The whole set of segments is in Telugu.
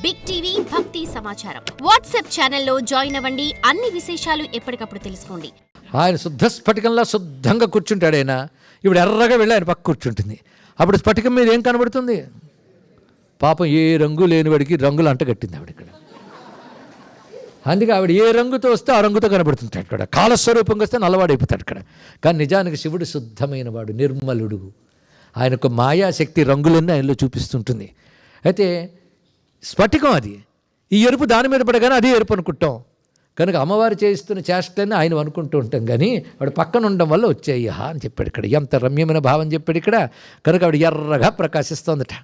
బిగ్ టీవీ భక్తి సమాచారం వాట్సాప్ ఛానల్లో జాయిన్ అవ్వండి. అన్ని విశేషాలు ఎప్పటికప్పుడు తెలుసుకోండి. ఆయన శుద్ధ స్ఫటికంలా శుద్ధంగా కూర్చుంటాడు. ఆయన ఇప్పుడు ఎర్రగా వెళ్ళి ఆయన పక్క కూర్చుంటుంది. అప్పుడు స్ఫటికం మీద ఏం కనబడుతుంది? పాపం ఏ రంగు లేనివాడికి రంగులు అంటగట్టింది ఆవిడ ఇక్కడ. అందుకే ఆవిడ ఏ రంగుతో వస్తే ఆ రంగుతో కనబడుతుంటాడు ఇక్కడ. కాలస్వరూపంగా వస్తే నల్లవాడైపోతాడు ఇక్కడ. కానీ నిజానికి శివుడు శుద్ధమైన వాడు, నిర్మలుడు. ఆయనకు మాయాశక్తి రంగులన్నీ ఆయనలో చూపిస్తుంటుంది. అయితే స్ఫటికం అది. ఈ ఎరుపు దాని మీద పడగానే అది ఎరుపు అనుకుంటాం. కనుక అమ్మవారు చేయిస్తున్న చేష్టలన్నీ ఆయన అనుకుంటూ ఉంటాం. కానీ ఆవిడ పక్కన ఉండడం వల్ల వచ్చాయ్యా అని చెప్పాడు ఇక్కడ. ఎంత రమ్యమైన భావం చెప్పాడు ఇక్కడ. కనుక ఆవిడ ఎర్రగా ప్రకాశిస్తోందట.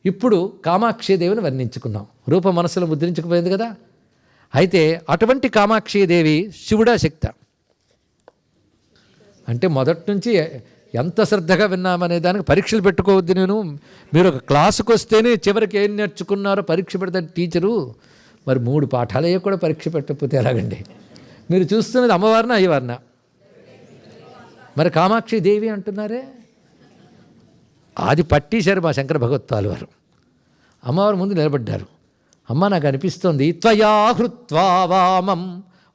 ఇప్పుడు కామాక్షీదేవిని వర్ణించుకున్నాం. రూప మనసులో ముద్రించకపోయింది కదా. అయితే అటువంటి కామాక్షీదేవి శివుడా శక్త అంటే మొదటి నుంచి ఎంత శ్రద్ధగా విన్నామనే దానికి పరీక్షలు పెట్టుకోవద్దు. మీరు ఒక క్లాసుకు వస్తేనే చివరికి ఏం నేర్చుకున్నారో పరీక్ష పెడతాడు టీచరు. మరి 3 పాఠాలయ్యే కూడా పరీక్ష పెట్టకపోతే ఎలాగండి? మీరు చూస్తున్నది అమ్మవారిన అయ్యవారిన? మరి కామాక్షి దేవి అంటున్నారే, అది పట్టేశారు మా శంకర భగవత్పాలు వారు. అమ్మవారు ముందు నిలబడ్డారు. అమ్మ నాకు అనిపిస్తోంది త్వయా హృత్వా వామం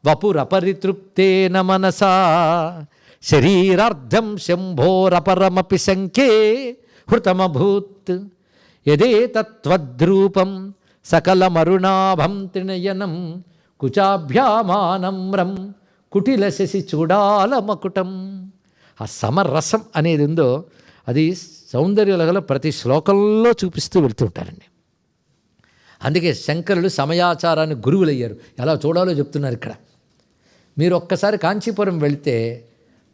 వపురపరితృప్తేన మనసా శరీరార్థం శంభోరపరమపి శంకే హృతమభూత్ యదే తత్వద్రూపం సకలమరుణాభం త్రినయనం కుచాభ్యామానమ్రం కుటిల శశి చూడాల మకుటం. ఆ సమరసం అనేది ఉందో అది సౌందర్యలగల ప్రతి శ్లోకంలో చూపిస్తూ వెళ్తుంటారండి. అందుకే శంకరులు సమయాచారాన్ని గురువులయ్యారు. ఎలా చూడాలో చెప్తున్నారు ఇక్కడ. మీరు ఒక్కసారి కాంచీపురం వెళితే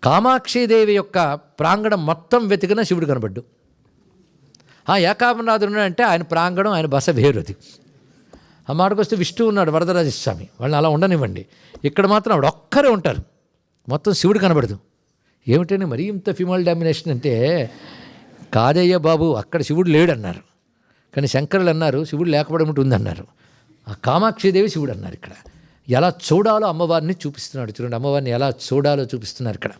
కామాక్షీదేవి యొక్క ప్రాంగణం మొత్తం వెతికిన శివుడు కనబడ్డు. ఏకాంబరనాథుడు అంటే ఆయన ప్రాంగణం, ఆయన బస వేరుది. ఆ మాటకు వస్తే విష్ణువు ఉన్నాడు, వరదరాజస్వామి, వాళ్ళని అలా ఉండనివ్వండి. ఇక్కడ మాత్రం ఆవిడ ఒక్కరే ఉంటారు, మొత్తం శివుడు కనబడదు. ఏమిటంటే మరీ ఇంత ఫిమేల్ డామినేషన్ అంటే, కాదయ్య బాబు అక్కడ శివుడు లేడన్నారు. కానీ శంకరులు అన్నారు శివుడు లేకపోవడం ఉందన్నారు. ఆ కామాక్షీదేవి శివుడు అన్నారు. ఇక్కడ ఎలా చూడాలో అమ్మవారిని చూపిస్తున్నాడు. చూడండి అమ్మవారిని ఎలా చూడాలో చూపిస్తున్నారు ఇక్కడ.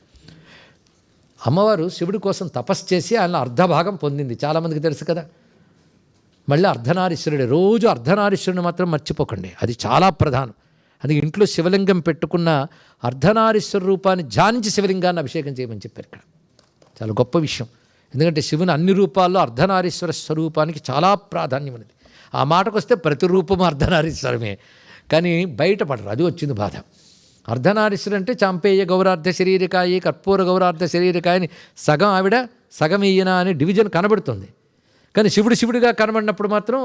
అమ్మవారు శివుడి కోసం తపస్సు చేసి ఆయన అర్ధభాగం పొందింది. చాలామందికి తెలుసు కదా. మళ్ళీ అర్ధనారీశ్వరుడే. రోజు అర్ధనారీశ్వరుని మాత్రం మర్చిపోకండి, అది చాలా ప్రధానం. అందుకే ఇంట్లో శివలింగం పెట్టుకున్న అర్ధనారీశ్వర రూపాన్ని ధ్యానించి శివలింగాన్ని అభిషేకం చేయమని చెప్పారు ఇక్కడ. చాలా గొప్ప విషయం. ఎందుకంటే శివుని అన్ని రూపాల్లో అర్ధనారీశ్వర స్వరూపానికి చాలా ప్రాధాన్యం ఉన్నది. ఆ మాటకు వస్తే ప్రతి రూపము అర్ధనారీశ్వరమే, కానీ బయటపడరు. అది వచ్చింది బాధ. అర్ధనారీశ్వరు అంటే చాంపేయ గౌరార్ధ శరీరకాయి కర్పూర గౌరార్ధ శరీరకాయని సగం ఆవిడ సగం ఈయన అని డివిజన్ కనబడుతుంది. కానీ శివుడు శివుడిగా కనబడినప్పుడు మాత్రం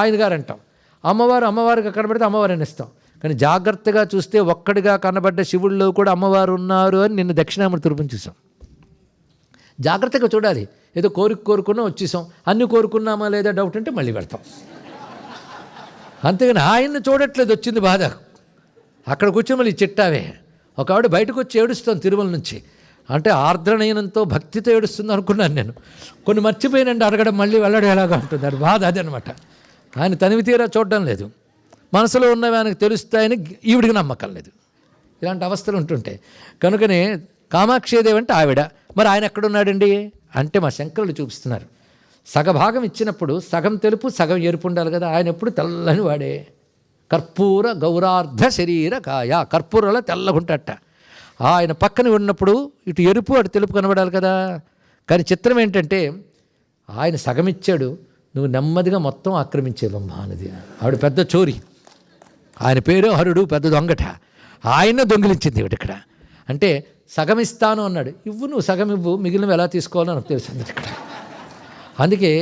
ఆయన గారు అంటాం, అమ్మవారు అమ్మవారిగా కనబడితే అమ్మవారు అనిస్తాం. కానీ జాగ్రత్తగా చూస్తే ఒక్కడిగా కనబడ్డ శివుల్లో కూడా అమ్మవారు ఉన్నారు అని నిన్న దక్షిణామూర్తి రూపం చూసాం. జాగ్రత్తగా చూడాలి. ఏదో కోరుకున్నా వచ్చేసాం, అన్ని కోరుకున్నామా లేదా డౌట్ అంటే మళ్ళీ వెళ్తాం. అంతేగాని ఆయన్ని చూడట్లేదు, వచ్చింది బాధ. అక్కడ కూర్చొని మళ్ళీ చిట్టావే. ఒక ఆవిడ బయటకు వచ్చి ఏడుస్తాను తిరుమల నుంచి అంటే ఆర్ద్రనయనంతో భక్తితో ఏడుస్తుంది అనుకున్నాను నేను. కొన్ని మర్చిపోయినండి అడగడం, మళ్ళీ వెళ్ళడం ఎలాగా ఉంటుంది. అది బాధ అదనమాట. ఆయన తనివి తీరా చూడడం లేదు, మనసులో ఉన్నవి ఆయనకు తెలుస్తాయని ఈవిడికి నమ్మకం లేదు. ఇలాంటి అవస్థలు ఉంటుంటాయి. కనుకనే కామాక్షీదేవి అంటే ఆవిడ. మరి ఆయన ఎక్కడున్నాడండి అంటే మా శంకరులు చూపిస్తున్నారు. సగభాగం ఇచ్చినప్పుడు సగం తెలుపు సగం ఎరుపు ఉండాలి కదా. ఆయన ఎప్పుడు తెల్లని వాడే. కర్పూర గౌరార్ధ శరీర కాయ, కర్పూరలో తెల్లగుంటట. ఆయన పక్కన ఉన్నప్పుడు ఇటు ఎరుపు అటు తెలుపు కనబడాలి కదా. కానీ చిత్రం ఏంటంటే ఆయన సగం ఇచ్చాడు, నువ్వు నెమ్మదిగా మొత్తం ఆక్రమించేవమ్మా అన్నది. ఆవిడ పెద్ద చోరీ, ఆయన పేరు హరుడు, పెద్ద దొంగట. ఆయన దొంగిలించింది ఇవిడ ఇక్కడ. అంటే సగం ఇస్తాను అన్నాడు, ఇవ్వు నువ్వు సగం ఇవ్వు, మిగిలినవి ఎలా తీసుకోవాలో నాకు తెలుసు ఇక్కడ. అందుకే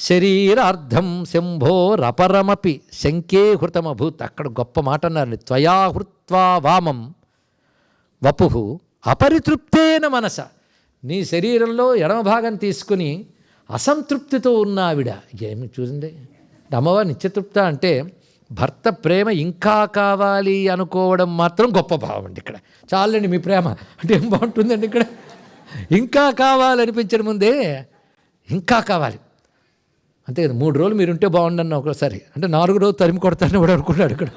శరీరార్థం శంభోరపరమపి శంకే హృతమభూత్. అక్కడ గొప్ప మాట అన్నారు, త్వయా హృత్వా వామం వపుహు అపరితృప్తేన మనస. నీ శరీరంలో ఎడమ భాగం తీసుకుని అసంతృప్తితో ఉన్న ఆవిడ. ఏమి చూసింది అమ్మవారు నిత్యతృప్త అంటే భర్త ప్రేమ ఇంకా కావాలి అనుకోవడం మాత్రం గొప్ప భావం అండి ఇక్కడ. చాలండి మీ ప్రేమ అంటే ఏం బాగుంటుందండి ఇక్కడ. ఇంకా కావాలనిపించడం ముందే ఇంకా కావాలి. అంతే కదా. 3 రోజులు మీరుంటే బాగుండన్న ఒకసారి అంటే 4 రోజులు తరిమి కొడతారని కూడా అనుకున్నాడు ఇక్కడ.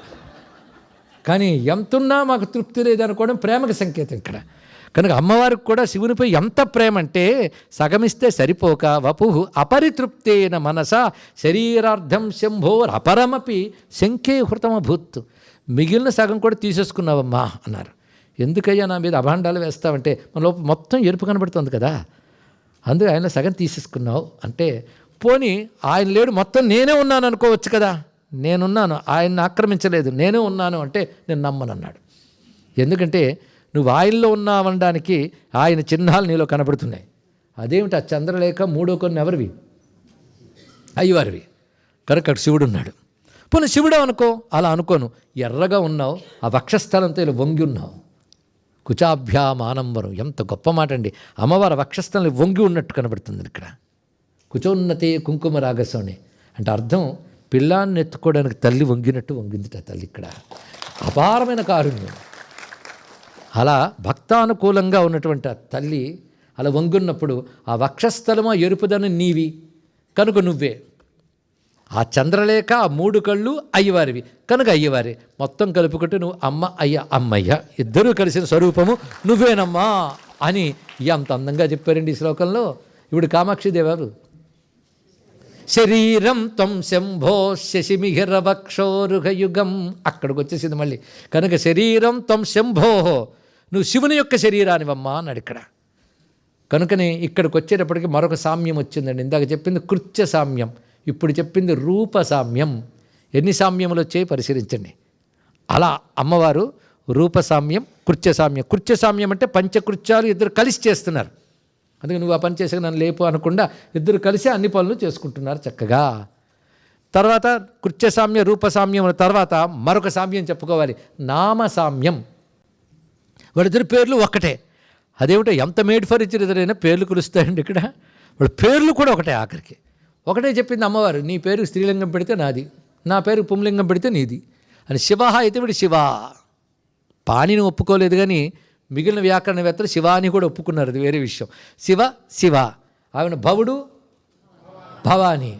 కానీ ఎంతున్నా మాకు తృప్తి లేదనుకోవడం ప్రేమకి సంకేతం ఇక్కడ. కనుక అమ్మవారికి కూడా శివునిపై ఎంత ప్రేమ అంటే సగమిస్తే సరిపోక వపుహు అపరితృప్తేన మనస శరీరార్థం శంభోర్ అపరమపి శంఖే హృతమభూత్. మిగిలిన సగం కూడా తీసేసుకున్నావమ్మా అన్నారు. ఎందుకయ్యా నా మీద అభాండాలు వేస్తావంటే మన లోపల మొత్తం ఎరుపు కనబడుతుంది కదా, అందుకే ఆయన సగం తీసేసుకున్నావు అంటే, పోనీ ఆయన లేడు మొత్తం నేనే ఉన్నాను అనుకోవచ్చు కదా. నేనున్నాను, ఆయన్ని ఆక్రమించలేదు, నేనే ఉన్నాను అంటే నేను నమ్మనన్నాడు. ఎందుకంటే నువ్వు ఆయనలో ఉన్నావనడానికి ఆయన చిహ్నాలు నీలో కనబడుతున్నాయి. అదేమిటి ఆ చంద్రలేఖ మూడో కొన్ని ఎవరివి? అయ్యవారివి. కనుక అక్కడ శివుడు ఉన్నాడు. పోనీ శివుడు అనుకో, అలా అనుకోను, ఎర్రగా ఉన్నావు, ఆ వక్షస్థలంతో ఇలా వంగి ఉన్నావు. కుచాభ్యామానంబరం, ఎంత గొప్ప మాట అండి. అమ్మవారి వక్షస్థలం వంగి ఉన్నట్టు కనబడుతుంది ఇక్కడ. కుచోన్నతే కుంకుమ రాగసోని అంటే అర్థం పిల్లాన్ని ఎత్తుకోవడానికి తల్లి వంగినట్టు వంగిందిట తల్లి. ఇక్కడ అపారమైన కారుణ్యం. అలా భక్తానుకూలంగా ఉన్నటువంటి ఆ తల్లి అలా వంగున్నప్పుడు ఆ వక్షస్థలమా ఎరుపుదనం నీవి కనుక నువ్వే. ఆ చంద్రలేఖ ఆ మూడు కళ్ళు అయ్యవారివి కనుక అయ్యవారి. మొత్తం కలుపుకుంటే నువ్వు అమ్మ అయ్య అమ్మయ్య ఇద్దరూ కలిసిన స్వరూపము నువ్వేనమ్మా అని ఎంత అందంగా చెప్పారండి ఈ శ్లోకంలో. ఇప్పుడు కామాక్షిదేవారు శరీరం త్వం శంభో శశిమిహిర వక్షోరుహయుగం అక్కడికి వచ్చేసింది మళ్ళీ. కనుక శరీరం త్వం శంభో, నువ్వు శివుని యొక్క శరీరానివమ్మా అన్నాడు ఇక్కడ. కనుకనే ఇక్కడికి వచ్చేటప్పటికి మరొక సామ్యం వచ్చిందండి. ఇందాక చెప్పింది కృత్య సామ్యం, ఇప్పుడు చెప్పింది రూప సామ్యం. ఎన్ని సామ్యములు వచ్చాయి పరిశీలించండి. అలా అమ్మవారు రూప సామ్యం, కృత్య సామ్యం. కృత్య సామ్యం అంటే పంచకృత్యాలు ఇద్దరు కలిసి చేస్తున్నారు. అందుకే నువ్వు ఆ పని చేసే నన్ను లేపు అనకుండా ఇద్దరు కలిసి అన్ని పనులు చేసుకుంటున్నారు చక్కగా. తర్వాత కృత్యసామ్య రూపసామ్యం తర్వాత మరొక సామ్యం చెప్పుకోవాలి, నామసామ్యం. వాళ్ళిద్దరి పేర్లు ఒక్కటే. అదేమిటో ఎంత మేడ్ ఫర్ ఇచ్చిన ఎదురైనా పేర్లు కులుస్తాయండి ఇక్కడ. వాళ్ళ పేర్లు కూడా ఒకటే, ఆఖరికి ఒకటే చెప్పింది అమ్మవారు. నీ పేరు స్త్రీలింగం పెడితే నాది, నా పేరు పుంలింగం పెడితే నీది అని. శివ అయితే వీడు శివ. పాణిని ఒప్పుకోలేదు కానీ మిగిలిన వ్యాకరణవేత్తలు శివాని కూడా ఒప్పుకున్నారు, అది వేరే విషయం. శివ శివ, ఆయన భవుడు భవాని,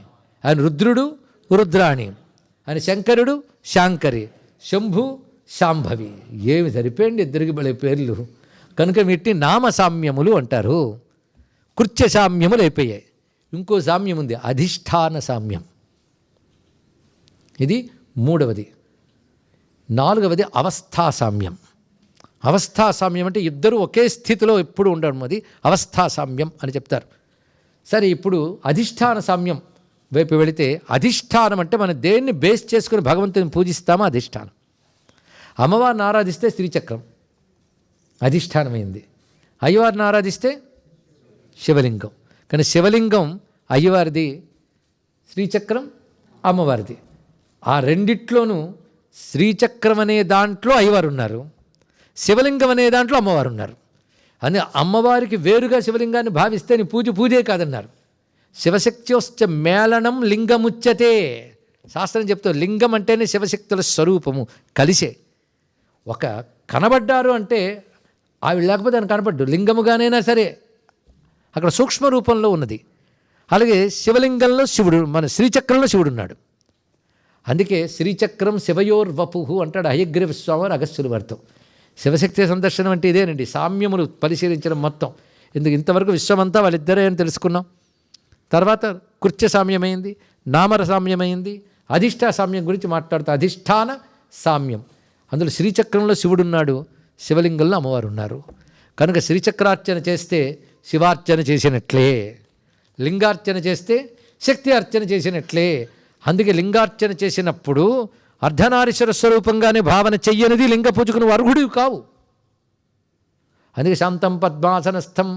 ఆయన రుద్రుడు రుద్రాణి, ఆయన శంకరుడు శాంకరి, శంభు శాంభవి. ఏమి సరిపోయింది ఇద్దరికి బలే పేర్లు. కనుక వీటిని నామసామ్యములు అంటారు. కృత్య సామ్యములు అయిపోయాయి. ఇంకో సామ్యం ఉంది, అధిష్టాన సామ్యం. ఇది మూడవది. నాలుగవది అవస్థా సామ్యం. అవస్థా సామ్యం అంటే ఇద్దరు ఒకే స్థితిలో ఎప్పుడు ఉండడం, అది అవస్థా సామ్యం అని చెప్తారు. సరే, ఇప్పుడు అధిష్టాన సామ్యం వైపు వెళితే, అధిష్టానం అంటే మనం దేన్ని బేస్ చేసుకుని భగవంతుని పూజిస్తామో అధిష్టానం. అమ్మవారిని ఆరాధిస్తే శ్రీచక్రం అధిష్టానమైంది, అయ్యవారిని ఆరాధిస్తే శివలింగం. కానీ శివలింగం అయ్యవారిది, శ్రీచక్రం అమ్మవారిది. ఆ రెండిట్లోనూ శ్రీచక్రం అనే దాంట్లో అయ్యవారు ఉన్నారు, శివలింగం అనే దాంట్లో అమ్మవారు ఉన్నారు. అని అమ్మవారికి వేరుగా శివలింగాన్ని భావిస్తే నీ పూజే కాదన్నారు. శివశక్త్యోశ్చ మేళనం లింగముచ్యతే. శాస్త్రం చెప్తారు లింగం అంటేనే శివశక్తుల స్వరూపము కలిసే. ఒక కనబడ్డారు అంటే ఆవిడ లేకపోతే ఆయన కనబడ్డు, లింగముగానైనా సరే అక్కడ సూక్ష్మ రూపంలో ఉన్నది. అలాగే శివలింగంలో శివుడు, మన శ్రీచక్రంలో శివుడు ఉన్నాడు. అందుకే శ్రీచక్రం శివయోర్వపుహు అంటాడు హయగ్రీవ స్వామి అగస్త్యుల వారితో. శివశక్తి సందర్శనం అంటే ఇదేనండి, సామ్యములు పరిశీలించడం మొత్తం. ఎందుకు ఇంతవరకు విశ్వమంతా వాళ్ళిద్దరే అని తెలుసుకున్నాం. తర్వాత కృత్య సామ్యమైంది, నామర సామ్యమైంది, అధిష్ఠా సామ్యం గురించి మాట్లాడుతూ అధిష్టాన సామ్యం. అందులో శ్రీచక్రంలో శివుడున్నాడు, శివలింగంలో అమ్మవారు ఉన్నారు. కనుక శ్రీచక్రార్చన చేస్తే శివార్చన చేసినట్లే, లింగార్చన చేస్తే శక్తి అర్చన చేసినట్లే. అందుకే లింగార్చన చేసినప్పుడు అర్ధనారీశ్వర స్వరూపంగానే భావన చెయ్యనిది లింగ పూజకును అర్హుడివి కావు. అందుకే శాంతం పద్మాసనస్థం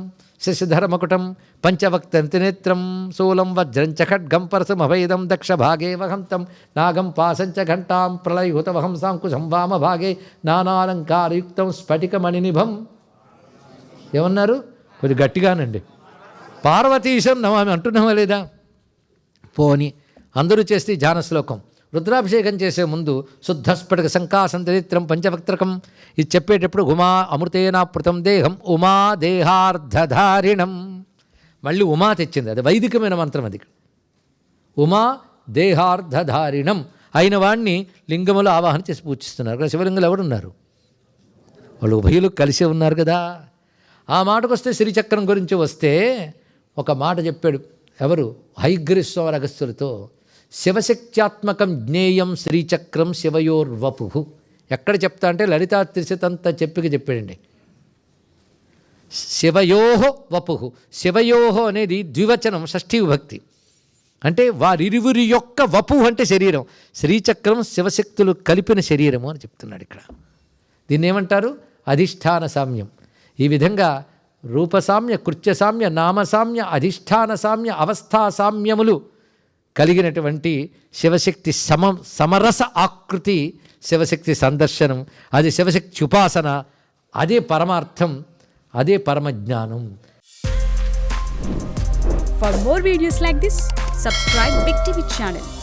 శశిధరమకుటం పంచవక్తంతినేత్రం శూలం వజ్రంచ ఖడ్గం పరసమభైదం దక్ష భాగే వహంతం నాగం పాసంచ ఘంటాం ప్రళయహుత వహంసాంకుశం వామ భాగే నానాలంకారయుక్తం స్ఫటికమణినిభం. ఏమన్నారు? కొద్ది గట్టిగానండి. పార్వతీశం నమామి అంటున్నామా లేదా? పోని అందరూ చేస్తే ధ్యాన శ్లోకం. రుద్రాభిషేకం చేసే ముందు శుద్ధస్ఫటిక శంకాసంతరిత్రం పంచవక్త్రకం ఇది చెప్పేటప్పుడు ఉమా అమృతేనాపృతం దేహం ఉమా దేహార్ధధారిణం. మళ్ళీ ఉమా తెచ్చింది, అది వైదికమైన మంత్రం. అది ఉమా దేహార్ధధారిణం అయిన వాడిని లింగములు ఆవాహన చేసి పూజిస్తున్నారు. శివలింగులు ఎవరున్నారు? వాళ్ళు ఉభయులు కలిసే ఉన్నారు కదా. ఆ మాటకు వస్తే శ్రీచక్రం గురించి వస్తే ఒక మాట చెప్పాడు ఎవరు, హైగ్రీశ్వర అగస్త్యులతో, శివశక్త్యాత్మకం జ్ఞేయం శ్రీచక్రం శివయోర్వపు. ఎక్కడ చెప్తా అంటే లలితా త్రిశతంతా చెప్పాడండి. శివయోహో వపు, శివయోహో అనేది ద్వివచనం, షష్ఠీ విభక్తి. అంటే వారిరువురి యొక్క వపు అంటే శరీరం, శ్రీచక్రం శివశక్తులు కలిపిన శరీరము అని చెప్తున్నాడు ఇక్కడ. దీన్ని ఏమంటారు? అధిష్టాన సామ్యం. ఈ విధంగా రూపసామ్య, కృత్యసామ్య, నామసామ్య, అధిష్టాన సామ్య, అవస్థా సామ్యములు కలిగినటువంటి శివశక్తి సమరస ఆకృతి, శివశక్తి సందర్శనం, అది శివశక్తి ఉపాసన, అదే పరమార్థం, అదే పరమజ్ఞానం. For more videos like this, subscribe Big TV channel.